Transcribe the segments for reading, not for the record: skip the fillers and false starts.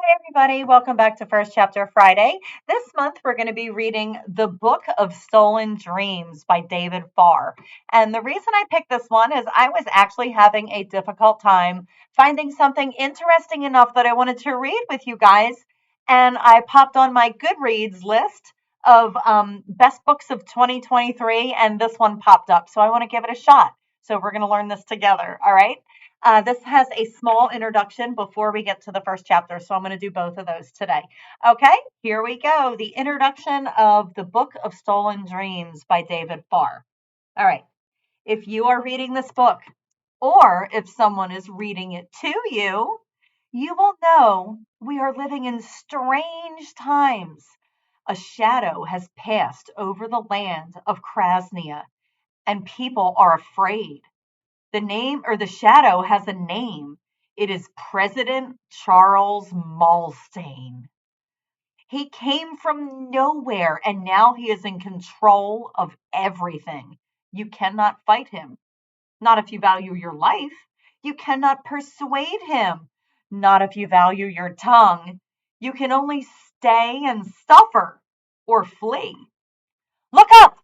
Hey everybody, welcome back to First Chapter Friday. This month we're going to be reading The Book of Stolen Dreams by David Farr. And the reason I picked this one is I was actually having a difficult time finding something interesting enough that I wanted to read with you guys. And I popped on my Goodreads list of best books of 2023, and this one popped up. So I want to give it a shot. So we're going to learn this together. All right. This has a small introduction before we get to the first chapter, so I'm going to do both of those today. Okay, here we go. The introduction of The Book of Stolen Dreams by David Farr. All right, if you are reading this book, or if someone is reading it to you, you will know we are living in strange times. A shadow has passed over the land of Krasnia, and people are afraid. The name or the shadow has a name. It is President Charles Malstain. He came from nowhere and now he is in control of everything. You cannot fight him. Not if you value your life. You cannot persuade him. Not if you value your tongue. You can only stay and suffer or flee. Look up!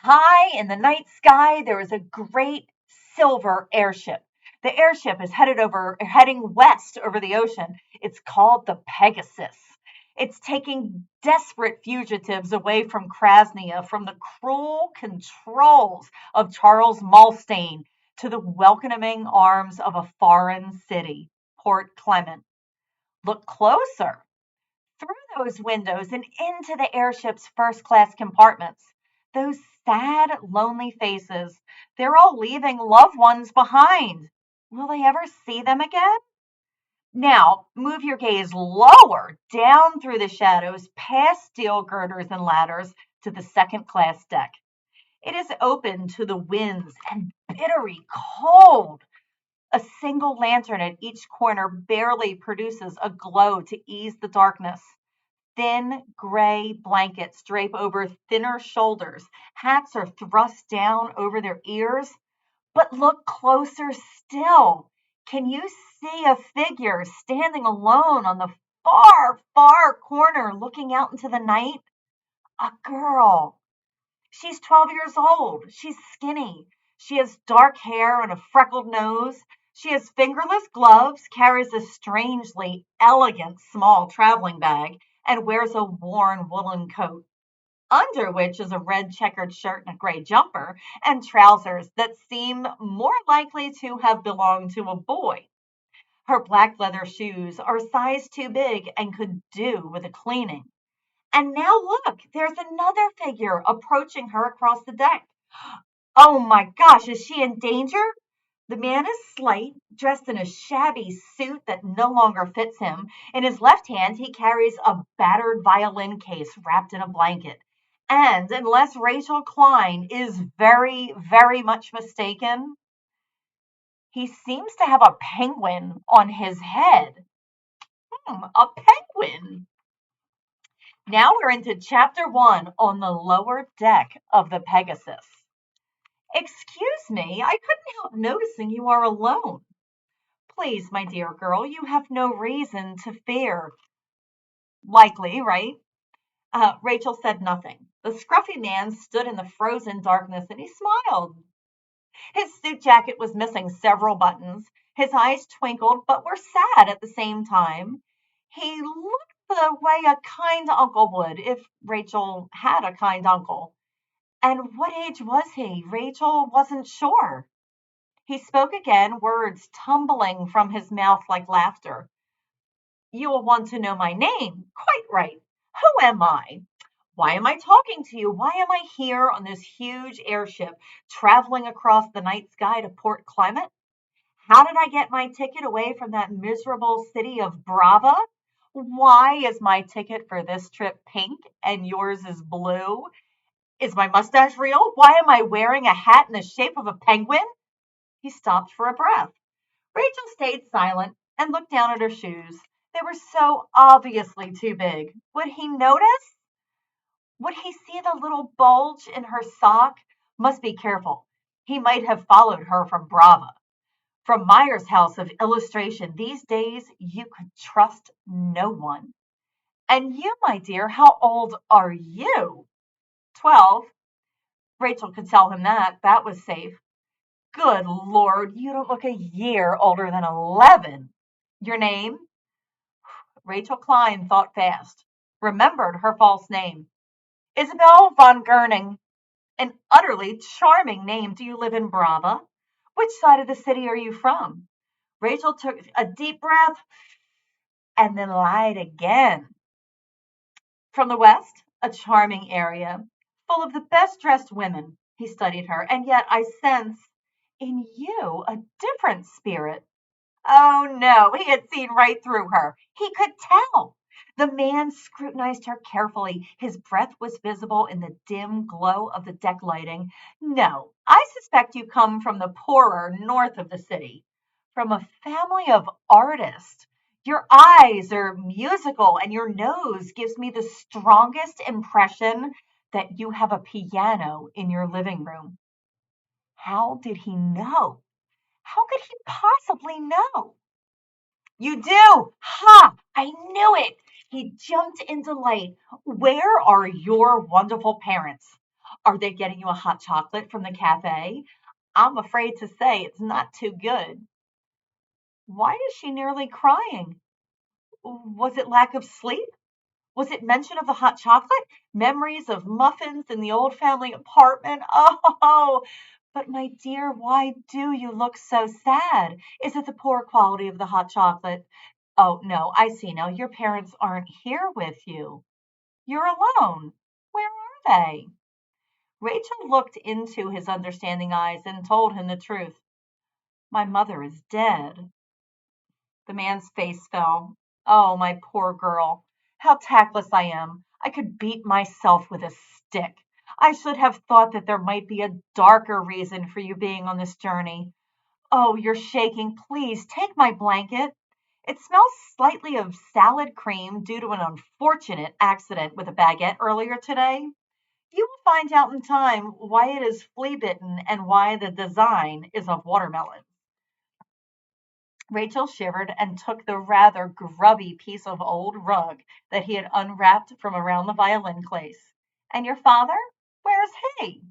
High in the night sky, there is a great silver airship. The airship is heading west over the ocean. It's called the Pegasus. It's taking desperate fugitives away from Krasnia, from the cruel controls of Charles Malstain, to the welcoming arms of a foreign city, Port Clement. Look closer through those windows and into the airship's first class compartments. Those sad, lonely faces, they're all leaving loved ones behind. Will they ever see them again? Now, move your gaze lower, down through the shadows, past steel girders and ladders to the second class deck. It is open to the winds and bitterly cold. A single lantern at each corner barely produces a glow to ease the darkness. Thin gray blankets drape over thinner shoulders. Hats are thrust down over their ears. But look closer still. Can you see a figure standing alone on the far, far corner looking out into the night? A girl. She's 12 years old. She's skinny. She has dark hair and a freckled nose. She has fingerless gloves, carries a strangely elegant small traveling bag, and wears a worn woolen coat, under which is a red checkered shirt and a gray jumper, and trousers that seem more likely to have belonged to a boy. Her black leather shoes are a size too big and could do with a cleaning. And now look, there's another figure approaching her across the deck. Oh my gosh, is she in danger? The man is slight, dressed in a shabby suit that no longer fits him. In his left hand, he carries a battered violin case wrapped in a blanket. And unless Rachel Klein is very, very much mistaken, he seems to have a penguin on his head. A penguin. Now we're into chapter 1 on the lower deck of the Pegasus. Excuse me, I couldn't help noticing you are alone. Please, my dear girl, you have no reason to fear. Likely, right? Rachel said nothing. The scruffy man stood in the frozen darkness and he smiled. His suit jacket was missing several buttons. His eyes twinkled but were sad at the same time. He looked the way a kind uncle would if Rachel had a kind uncle. And what age was he? Rachel wasn't sure. He spoke again, words tumbling from his mouth like laughter. You will want to know my name. Quite right. Who am I? Why am I talking to you? Why am I here on this huge airship traveling across the night sky to Port Clement? How did I get my ticket away from that miserable city of Brava? Why is my ticket for this trip pink and yours is blue? Is my mustache real? Why am I wearing a hat in the shape of a penguin? He stopped for a breath. Rachel stayed silent and looked down at her shoes. They were so obviously too big. Would he notice? Would he see the little bulge in her sock? Must be careful. He might have followed her from Brava. From Meyer's house of illustration, these days you could trust no one. And you, my dear, how old are you? 12. Rachel could tell him that. That was safe. Good Lord, you don't look a year older than 11. Your name? Rachel Klein thought fast, remembered her false name. Isabel von Gerning. An utterly charming name. Do you live in Brava? Which side of the city are you from? Rachel took a deep breath and then lied again. From the West, a charming area, full of the best dressed women. He studied her, and yet I sense in you a different spirit. Oh no, he had seen right through her. He could tell. The man scrutinized her carefully. His breath was visible in the dim glow of the deck lighting. No, I suspect you come from the poorer north of the city, from a family of artists. Your eyes are musical, and your nose gives me the strongest impression that you have a piano in your living room. How did he know? How could he possibly know? You do! Ha! I knew it! He jumped into light. Where are your wonderful parents? Are they getting you a hot chocolate from the cafe? I'm afraid to say it's not too good. Why is she nearly crying? Was it lack of sleep? Was it mention of the hot chocolate? Memories of muffins in the old family apartment? Oh, but my dear, why do you look so sad? Is it the poor quality of the hot chocolate? Oh, no, I see now. Your parents aren't here with you. You're alone. Where are they? Rachel looked into his understanding eyes and told him the truth. My mother is dead. The man's face fell. Oh, my poor girl. How tactless I am. I could beat myself with a stick. I should have thought that there might be a darker reason for you being on this journey. Oh, you're shaking. Please take my blanket. It smells slightly of salad cream due to an unfortunate accident with a baguette earlier today. You will find out in time why it is flea bitten and why the design is of watermelon. Rachel shivered and took the rather grubby piece of old rug that he had unwrapped from around the violin case. And your father? Where's he?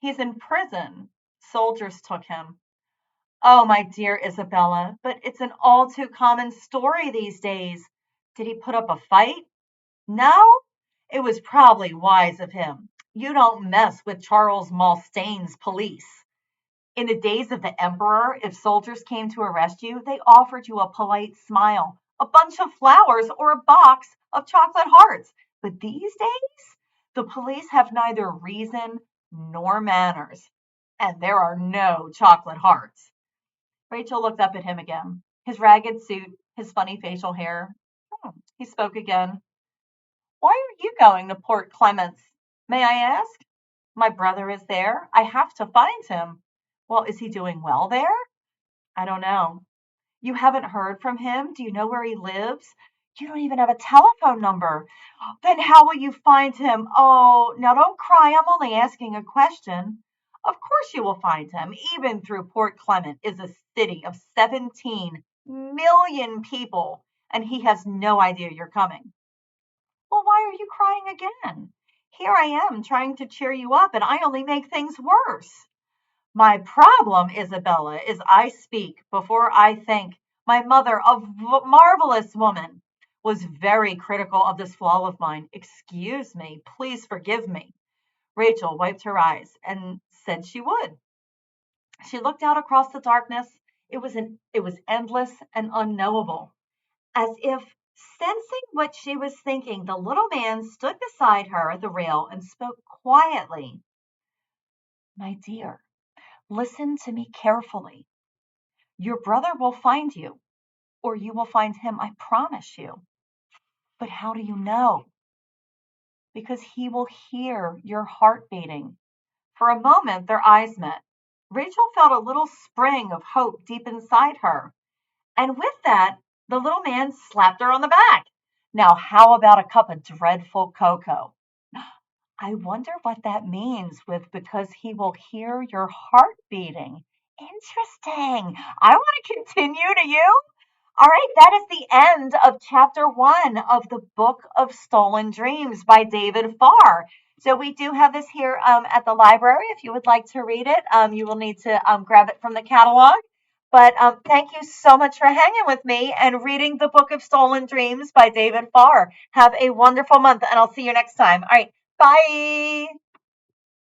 He's in prison. Soldiers took him. Oh, my dear Isabella, but it's an all too common story these days. Did he put up a fight? No? It was probably wise of him. You don't mess with Charles Malstain's police. In the days of the emperor, if soldiers came to arrest you, they offered you a polite smile, a bunch of flowers, or a box of chocolate hearts. But these days, the police have neither reason nor manners, and there are no chocolate hearts. Rachel looked up at him again. His ragged suit, his funny facial hair. He spoke again. Why are you going to Port Clements? May I ask? My brother is there. I have to find him. Well, is he doing well there? I don't know. You haven't heard from him? Do you know where he lives? You don't even have a telephone number. Then how will you find him? Oh, now don't cry. I'm only asking a question. Of course you will find him. Even through Port Clement is a city of 17 million people, and he has no idea you're coming. Well, why are you crying again? Here I am trying to cheer you up, and I only make things worse. My problem, Isabella, is I speak before I think. My mother, a marvelous woman, was very critical of this flaw of mine. Excuse me, please forgive me. Rachel wiped her eyes and said she would. She looked out across the darkness. It was endless and unknowable. As if sensing what she was thinking, the little man stood beside her at the rail and spoke quietly. My dear, listen to me carefully. Your brother will find you, or you will find him, I promise you. But how do you know? Because he will hear your heart beating. For a moment, their eyes met. Rachel felt a little spring of hope deep inside her. And with that, the little man slapped her on the back. Now, how about a cup of dreadful cocoa? I wonder what that means with because he will hear your heart beating. Interesting. I want to continue, to you. All right, that is the end of chapter 1 of the Book of Stolen Dreams by David Farr. So we do have this here at the library. If you would like to read it, you will need to grab it from the catalog. But thank you so much for hanging with me and reading the Book of Stolen Dreams by David Farr. Have a wonderful month, and I'll see you next time. All right, bye.